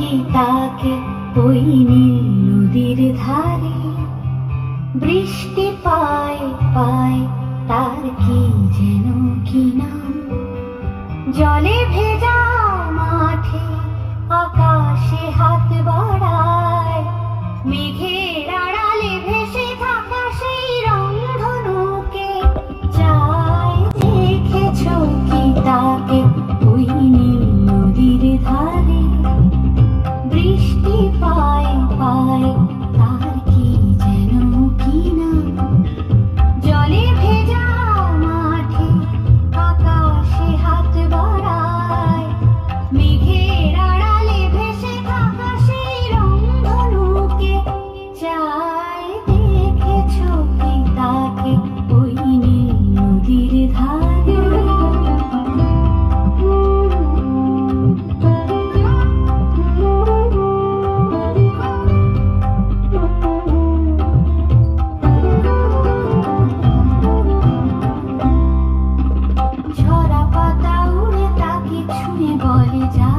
কি তাকে ওই নীল নদীর ধারে? বৃষ্টি পায় পায় তার কি যেন কি নাম? জলে ভেজা মাঠে আকাশে হাত বাড়ায়, মেঘের আড়ালে ভেসে থাকা সেই রংধনুকে চায়। দেখেছো কি তাকে ওই নীল নদীর ধারে? বৃষ্টি পায় পায় তার কি যেন কি নাম? জলে ভেজা মাঠে আকাশে হাত বাড়ায়, মেঘের আড়ালে ভেসে থাকা সেই রংধনুকে চায়। দেখেছো কি তাকে ওই নীল নদীর ধারে? ঝরা পাতা উড়ে তাকে ছুঁয়ে বলে যা।